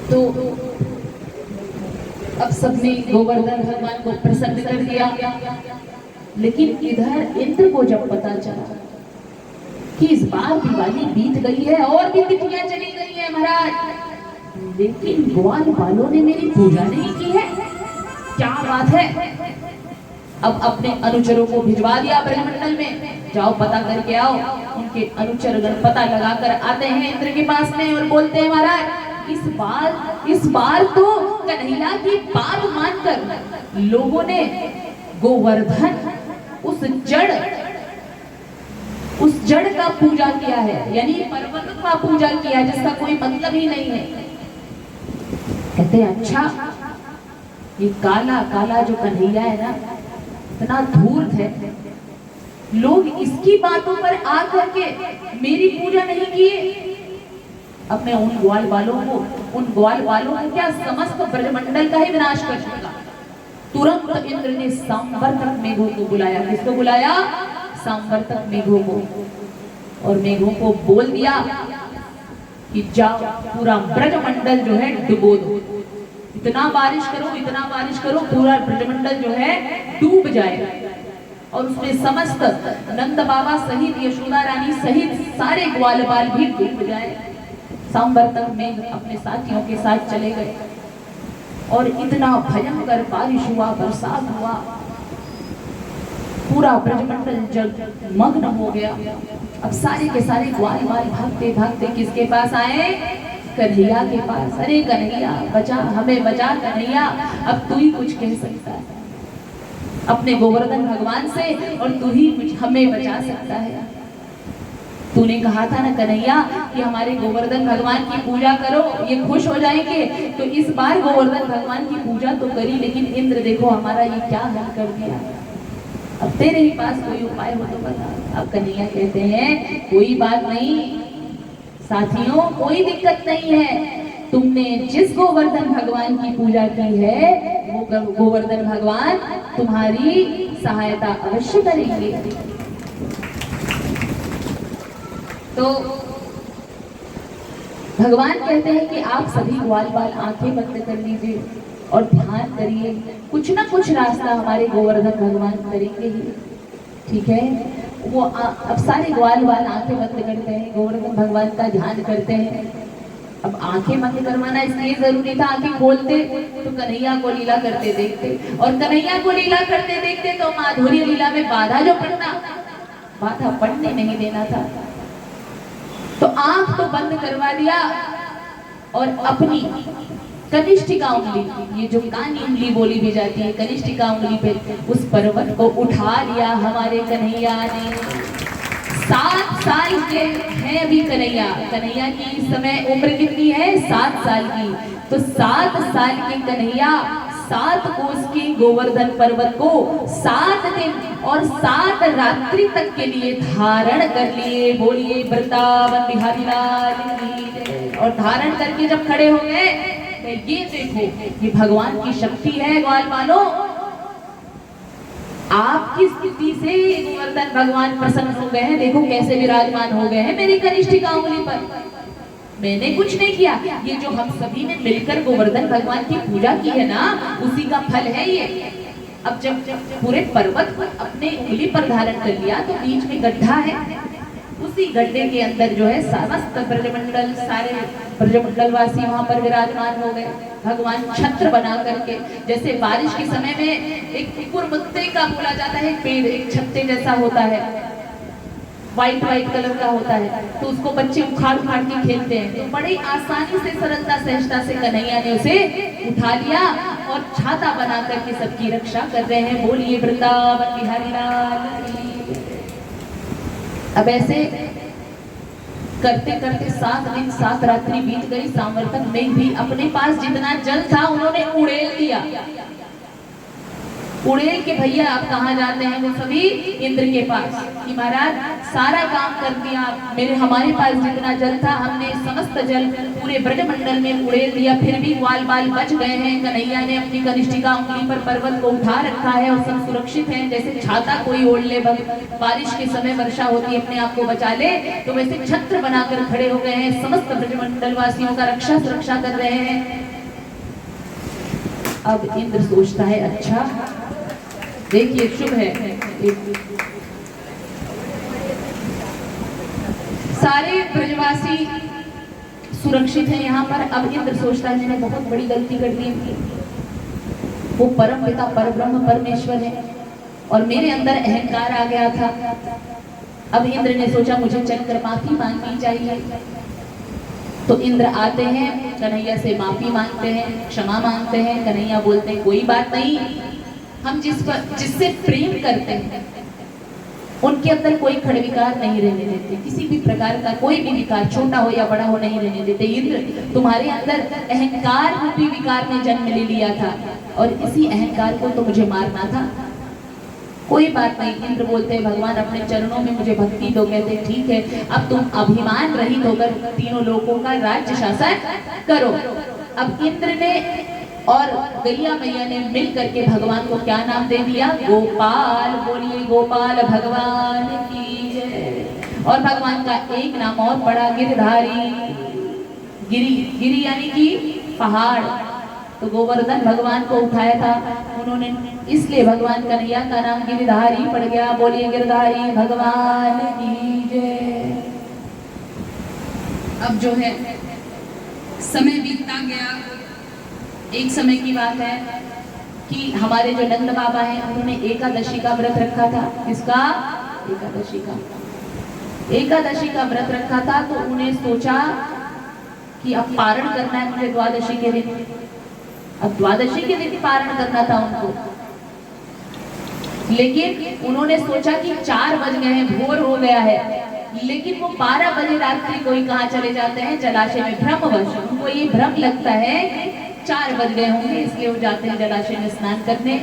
तो अब सबने गोवर्धन भगवान को प्रसन्न कर दिया, लेकिन इधर इंद्र को जब पता चला कि इस बार दिवाली बीत गई है और भी तिथियां चली गई है महाराज, लेकिन ग्वाल वालों ने मेरी पूजा नहीं की है, क्या बात है। अब अपने अनुचरों को भिजवा दिया ब्रह्मंडल में, जाओ पता करके आओ। उनके अनुचरगण पता लगाकर आते हैं इंद्र के पास में और बोलते हैं महाराज इस बार तो कन्हैया की बात मानकर लोगों ने गोवर्धन उस जड़ का पूजा किया है, यानी पर्वत का पूजा किया है जिसका कोई मतलब ही नहीं है। कहते हैं अच्छा, ये काला काला जो कन्हैया है ना, इतना धूर्त है, लोग इसकी बातों पर आकर के मेरी पूजा नहीं किए। अब मैं उन ग्वाल वालों को क्या समस्त ब्रह्मंडल का ही विनाश कर दूंगा। तुरंत इंद्र ने सांवर्तक मेघों को बुलाया। किसको बुलाया? सांवर्तक मेघों को। और मेघों को बोल दिया कि जाओ पूरा ब्रह्मंडल जो है डुबो दो, इतना बारिश करो पूरा ब्रह्मंडल जो है डूब जाए। और उसमें समस्त नंद बाबा सहित यशोदा रानी सहित सारे ग्वाल बाल भी डूब जाए। सांवर्तक मेघ अपने साथियों के साथ चले गए और इतना भयंकर बारिश हुआ, बरसात हुआ, पूरा ब्रह्मंडल जल मग्न हो गया। अब सारे के सारे ग्वाल बाल भागते भागते किसके पास आए? कन्हैया के पास। अरे कन्हैया बचा, हमें बचा कन्हैया, अब तू ही कुछ कह सकता है अपने गोवर्धन भगवान से, और तू ही कुछ हमें बचा सकता है। तूने कहा था ना कन्हैया कि हमारे गोवर्धन भगवान की पूजा करो, ये खुश हो जाएंगे, तो इस बार गोवर्धन भगवान की पूजा तो करी, लेकिन इंद्र देखो हमारा ये क्या हाल कर दिया। अब तेरे ही पास कोई उपाय हो तो बता। अब कन्हैया कहते हैं कोई बात नहीं साथियों, कोई दिक्कत नहीं है, तुमने जिस गोवर्धन भगवान की पूजा की है वो गोवर्धन भगवान तुम्हारी सहायता अवश्य करेंगे। तो भगवान कहते हैं कि आप सभी ग्वाल बाल आंखें बंद कर लीजिए और ध्यान करिए, कुछ ना कुछ रास्ता हमारे गोवर्धन भगवान करेंगे ही। ठीक है, वो अब सारे ग्वाल बाल आंखें बंद करते हैं, गोवर्धन भगवान का ध्यान करते हैं। अब आंखें बंद करवाना इसलिए जरूरी था, आंखें खोलते तो कन्हैया को लीला करते देखते, और कन्हैया को लीला करते देखते तो माधुर्य लीला में बाधा पड़ने नहीं देना था। तो आंख तो बंद करवा दिया और अपनी कनिष्ठिका उंगली, ये जो कानी उंगली बोली भी जाती है, कनिष्ठिका उंगली पे उस पर्वत को उठा लिया हमारे कन्हैया ने। 7 साल के हैं अभी कन्हैया की इस समय उम्र कितनी है? 7 साल की। तो 7 साल के कन्हैया 7 कोस के गोवर्धन पर्वत को 7 दिन और 7 रात्रि तक के लिए धारण कर लिए। बोलिए वृंदावन बिहारी लाल की जय। और धारण करके जब खड़े हो गए, ये देखो ये भगवान की शक्ति है ग्वाल वालों। आपकी स्थिति से गोवर्धन भगवान प्रसन्न हो गए हैं, देखो कैसे विराजमान हो गए हैं मेरी कनिष्ठिका उंगली पर। मैंने कुछ नहीं किया, ये जो हम सभी ने मिलकर गोवर्धन भगवान की पूजा की है ना, उसी का फल है ये। अब जब पूरे पर्वत को अपने उंगली पर धारण कर लिया तो बीच में गड्ढा है, उसी गड्ढे के अंदर जो है समस्त ब्रह्मंडल, सारे ब्रह्मंडल वासी वहां पर विराजमान हो गए। भगवान छत्र बना करके, जैसे बारिश के समय में एक कुरमुत्ते का बोला जाता है पेड़, एक छत्ते जैसा होता है, व्हाइट कलर का होता है, तो उसको बच्चे उखाड़ के खेलते हैं। तो बड़ी आसानी से, सरलता सहजता से कन्हैया ने उसे उठा लिया और छाता बना करके सबकी रक्षा कर रहे हैं। बोलिए वृंदावन बिहारी लाल की। अब ऐसे करते करते 7 दिन 7 रात्रि बीत गई। सांवर्तक मेघ भी अपने पास जितना जल था उन्होंने उड़ेल दिया। उड़ेल के भैया आप कहाँ जाते हैं, वो सभी इंद्र के पास कि महाराज सारा काम कर दिया, हमारे पास जितना जल था हमने समस्त जल पूरे ब्रजमंडल में उड़ेल दिया, फिर भी ग्वाल बाल बच गए हैं। कन्हैया ने अपनी कनिष्ठिका उंगली पर पर्वत को उठा रखा है और सब सुरक्षित हैं। जैसे छाता कोई ओढ़ ले, बारिश के समय वर्षा होती अपने आप को बचा ले, तो वैसे छत्र बनाकर खड़े हो गए हैं, समस्त ब्रजमंडल वासियों का रक्षा सुरक्षा कर रहे हैं। अब इंद्र सोचता है अच्छा देखिए शुभ है, सारे ब्रजवासी सुरक्षित हैं यहाँ पर। अब इंद्र सोचता है मैंने बहुत बड़ी गलती कर दी, वो परम पिता परब्रह्म परमेश्वर है और मेरे अंदर अहंकार आ गया था। अब इंद्र ने सोचा मुझे चलकर माफी मांगनी चाहिए। तो इंद्र आते हैं, कन्हैया से माफी मांगते हैं, क्षमा मांगते हैं। कन्हैया बोलते हैं कोई बात नहीं, हम जिससे प्रेम करते हैं उनके अंदर कोई खड़ विकार नहीं रहने देते, किसी भी प्रकार का कोई भी विकार छोटा हो या बड़ा हो नहीं रहने देते। इंद्र तुम्हारे अंदर अहंकार रूपी विकार ने जन्म ले लिया था और इसी अहंकार को तो मुझे मारना था। कोई बात नहीं। इंद्र बोलते हैं भगवान अपने चरणों में मुझे भक्ति दो। कहते ठीक है, अब तुम अभिमान रहित होकर तीनों लोगों का राज्य शासन करो। अब इंद्र ने और गैया मैया ने मिल करके भगवान को क्या नाम दे दिया, गोपाल। बोलिए गोपाल भगवान की जय। और भगवान का एक नाम और पड़ा, गिरधारी। गिरी यानी कि पहाड़। तो गोवर्धन भगवान को उठाया था उन्होंने, इसलिए भगवान कन्हैया का नाम गिरधारी पड़ गया। बोलिए गिरधारी भगवान की जय। अब जो है समय बीतता गया। एक समय की बात है कि हमारे जो नंद बाबा हैं उन्होंने एकादशी का व्रत रखा था। किसका? एकादशी का व्रत रखा था। तो उन्हें सोचा कि अब पारण करना है मुझे द्वादशी के दिन। अब द्वादशी के दिन पारण करना था उनको, लेकिन उन्होंने सोचा कि 4 बज गए हैं, भोर हो गया है, लेकिन वो 12 बजे रात्रि कोई कहाँ चले जाते हैं, जलाशय में। भ्रमवश उनको ये भ्रम लगता है 4 बज गए होंगे, इसलिए वो जाते हैं जलाशय में स्नान करने।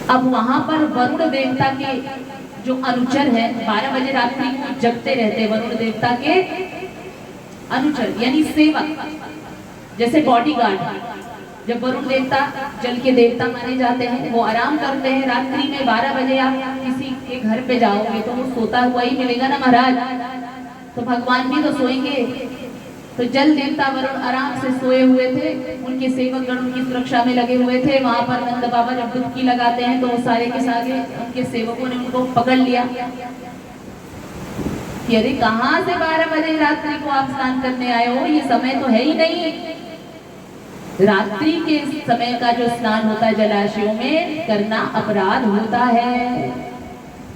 अब वहां पर वरुण देवता के जो अनुचर है 12 बजे रात्रि को जगते रहते हैं। वरुण देवता के अनुचर यानी सेवक, जैसे बॉडीगार्ड। जब वरुण देवता जल के देवता माने जाते हैं, वो आराम करते हैं रात्रि में। 12 बजे आप किसी के घर पे जाओगे तो वो सोता हुआ ही मिलेगा ना महाराज, तो भगवान भी तो सोएंगे। तो जल देवता वरुण आराम से सोए हुए थे, उनके सेवक गण उनकी सुरक्षा में लगे हुए थे। वहां पर नंद बाबा जब डुबकी लगाते हैं तो वो सारे के सारे उनके सेवकों ने उनको पकड़ लिया कि अरे कहाँ से 12 बजे रात्रि को आप स्नान करने आए हो, ये समय तो है ही नहीं। रात्रि के समय का जो स्नान होता है जलाशयों में करना अपराध होता है।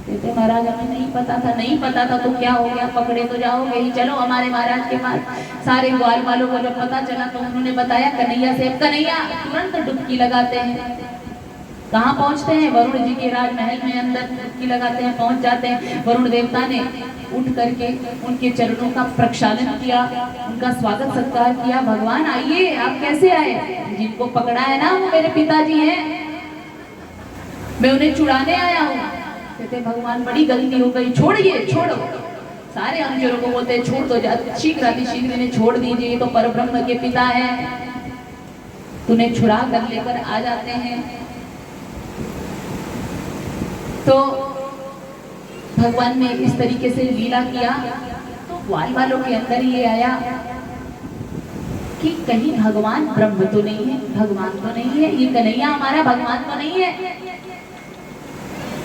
कहते महाराज हमें नहीं पता था। नहीं पता था तो क्या हो गया, पकड़े तो जाओगे ही। चलो हमारे महाराज के पास। सारे ग्वाल वालों को जब पता चला तो उन्होंने बताया कन्हैया से। कन्हैया तुरंत डुबकी लगाते हैं। कहाँ पहुंचते हैं? वरुण जी के राजमहल में अंदर डुबकी लगाते हैं, पहुंच जाते हैं। वरुण देवता ने उठ करके उनके चरणों का प्रक्षालन किया, उनका स्वागत सत्कार किया। भगवान आइए, आप कैसे आए? जिनको पकड़ा है ना वो मेरे पिताजी हैं, मैं उन्हें छुड़ाने आया हूँ। कहते भगवान बड़ी गलती हो गई, छोड़िए, छोड़ो। सारे अनुचरों को बोलते छोड़ दो, शीघ्र अतिशीघ्र इन्हें छोड़ दीजिए, ये तो परब्रह्म के पिता है। उन्हें छुड़ा कर लेकर आ जाते हैं। तो भगवान ने इस तरीके से लीला किया। तो ग्वाल वालों के अंदर ये आया कि कहीं भगवान ब्रह्म तो नहीं है, भगवान तो नहीं है, ये कन्हैया हमारा भगवान तो नहीं है।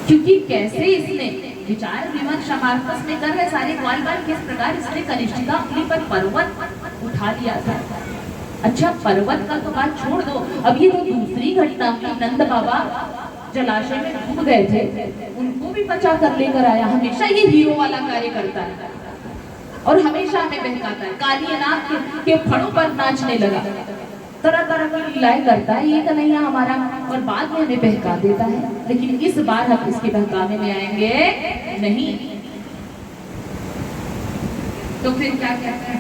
क्योंकि कैसे इसने विचार विमर्श आपस में कर रहे सारे ग्वाल वाल, किस प्रकार इसने कनिष्ठिका उंगली पर पर्वत उठा लिया था। अच्छा पर्वत का तो बात छोड़ दो, अब ये तो दूसरी घटना में नंद बाबा जलाशय में डूब गए थे, उनको भी बचा कर लेकर आया। हमेशा ये हीरो वाला कार्य करता है और हमेशा हमें बहकाता है। काली नाग के फड़ों पर नाचने लगा, तरह तरह की लीलाएं करता है ये कन्हैया हमारा, और बाद में हमें बहका देता है। लेकिन इस बार हम इसके बहकावे में आएंगे नहीं। तो फिर क्या कहता है?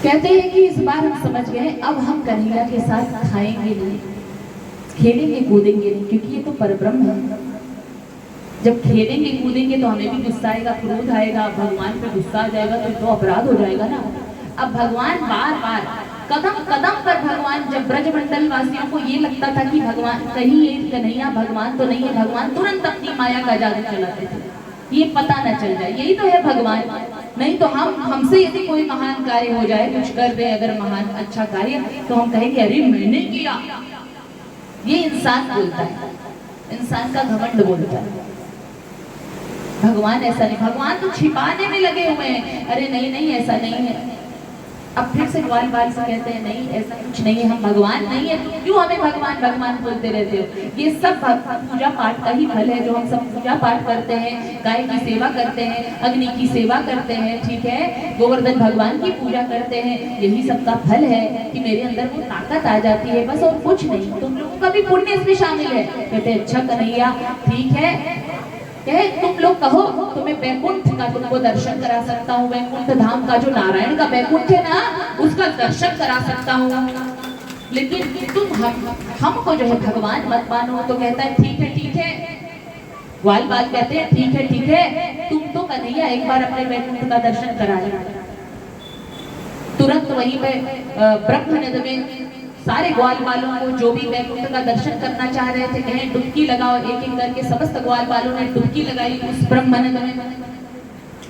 कहते हैं कि इस बार हम समझ गए, अब हम कन्हैया के साथ खाएंगे नहीं, खेलेंगे कूदेंगे नहीं, क्योंकि ये तो परब्रह्म है। जब खेलेंगे कूदेंगे तो हमें भी गुस्सा आएगा, क्रोध आएगा, भगवान पे गुस्सा आ जाएगा, तो अपराध हो जाएगा ना। अब भगवान बार बार कदम कदम पर भगवान, जब ब्रजमंडल वासियों को ये लगता था कि भगवान कहीं ये कन्हैया भगवान तो नहीं है, भगवान तुरंत अपनी माया का जादू चलाते थे, ये पता न चल जाए यही तो है भगवान। नहीं तो हमसे यदि कोई महान कार्य हो जाए, कुछ कर दे अगर महान अच्छा कार्य, तो हम कहेंगे अरे मैंने किया। ये इंसान बोलता है, इंसान का घमंड बोलता है। भगवान ऐसा नहीं, भगवान तो छिपाने में लगे हुए हैं, अरे नहीं नहीं ऐसा नहीं है। अब फिर से ग्वाल बाल से कहते हैं नहीं ऐसा कुछ नहीं है, हम भगवान नहीं है, तो क्यों हमें भगवान भगवान बोलते रहते हो। ये सब पूजा पाठ का ही फल है, जो हम सब पूजा पाठ करते हैं, गाय की सेवा करते हैं, अग्नि की सेवा करते हैं, ठीक है, गोवर्धन भगवान की पूजा करते हैं, यही सब का फल है कि मेरे अंदर वो ताकत आ जाती है, बस और कुछ नहीं। तुम लोगों का भी पुण्य इसमें शामिल है। कहते हैं अच्छा कन्हैया ठीक है, तुम लोग कहो तुम्हें वैकुंठ का तुमको दर्शन करा सकता हूँ, वैकुंठ धाम का जो नारायण का वैकुंठ है ना, उसका दर्शन करा सकता हूँ, लेकिन तुम हमको जो है भगवान मत मानो। तो कहता है ठीक है। ग्वाल बाल कहते हैं ठीक है, तुम तो कन्हैया एक बार अपने वैकुंठ का दर्शन करा लेना। तुरंत वहीं पे ब्रह्मनद में सारे ग्वाल बालों को जो भी वैकुंठ का दर्शन करना चाह रहे थे, कहें डुबकी लगाओ, एक एक करके समस्त ग्वाल बालों ने डुबकी लगाई उस ब्रह्मनद में।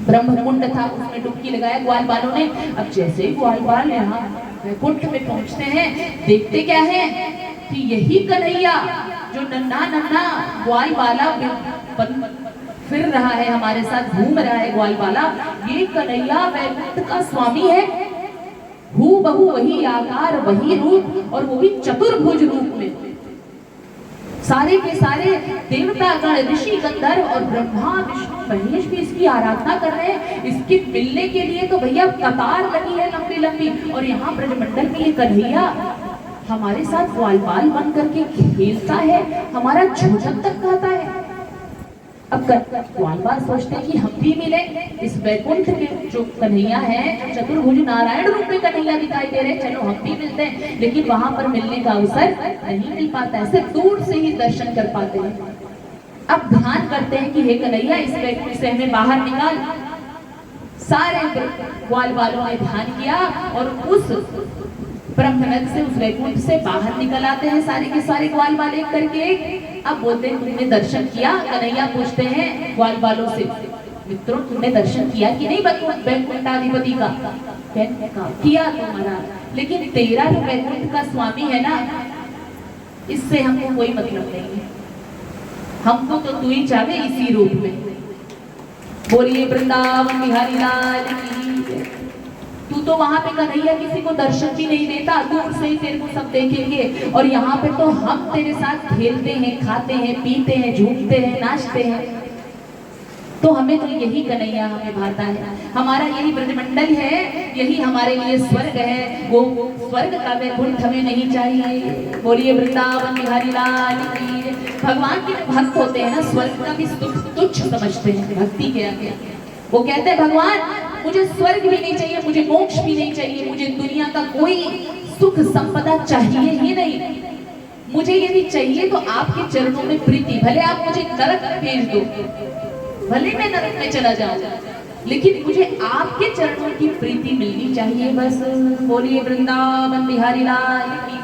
ब्रह्मकुंड था, उसमें डुबकी लगाया ग्वाल बालों ने। अब जैसे ही ग्वाल बाल यहाँ वैकुंठ में पहुंचते हैं, देखते क्या है कि यही कन्हैया जो नन्हा नन्हा ग्वाल बाला फिर रहा है, हमारे साथ घूम रहा है ग्वाल बाला, ये कन्हैया वैकुंठ का स्वामी है, हूबहू वही आकार वही रूप, और वो भी चतुर्भुज रूप में। सारे के सारे देवता गण ऋषि गंधर्व और ब्रह्मा विष्णु महेश भी इसकी आराधना कर रहे हैं। इसके मिलने के लिए तो भैया कतार लगी है लंबी लंबी, और यहाँ ब्रजमंडल में ये कन्हैया हमारे साथ ग्वाल बाल बन करके खेलता है, हमारा भोजन तक खाता है। अब ग्वाल बाल सोचते हैं कि हम भी मिले इस वैकुंठ के जो कन्हैया है, जो चतुर्भुज नारायण रूप में कन्हैया दिखाई दे रहे हैं, चलो हम भी मिलते हैं। लेकिन वहां पर मिलने का अवसर नहीं मिल पाता है, सिर्फ दूर से ही दर्शन कर पाते हैं। अब ध्यान करते हैं कि हे कन्हैया इस वैकुंठ से हमें बाहर निकाल। सारे ग्वाल बालों ने ध्यान किया और उस ब्रह्मनद से, उस वैकुंठ से बाहर निकल आते हैं सारे के सारे ग्वाल बाल एक करके एक। अब बोलते हैं तुमने दर्शन किया? कन्हैया पूछते हैं ग्वाल बालों से, मित्रों तुमने दर्शन किया कि नहीं वैकुंठाधिपति का? किया तुम्हारा, लेकिन तेरा जो वैकुंठ का स्वामी है ना, इससे हमको कोई मतलब नहीं है, हमको तो तू ही चाहे इसी रूप में। बोलिए वृंदावन बिहारी लाल की। तू तो वहां पे कन्हैया किसी को दर्शन भी नहीं देता, दूर से ही तेरे को सब देखेंगे, और यहाँ पे तो हम तेरे साथ खेलते हैं, खाते हैं, पीते हैं, झूमते हैं, नाचते हैं। तो हमें तो यही कन्हैया हमें भाता है, हमारा यही ब्रजमंडल है, यही हमारे लिए स्वर्ग है। वो स्वर्ग का वैकुंठ हमें नहीं चाहिए। बोलिए वृंदावन बिहारी लाल की। भगवान के भक्त होते हैं ना, स्वर्ग का भी सुख तुच्छ समझते हैं भक्ति के आगे। वो कहते हैं भगवान मुझे स्वर्ग भी नहीं चाहिए, मुझे मोक्ष भी नहीं चाहिए, मुझे दुनिया का कोई सुख संपदा चाहिए ही नहीं। मुझे यदि चाहिए तो आपके चरणों में प्रीति, भले आप मुझे नरक भेज दो, भले मैं नरक में चला जाऊं, लेकिन मुझे आपके चरणों की प्रीति मिलनी चाहिए बस। बोलिए वृंदावन बिहारी लाल की।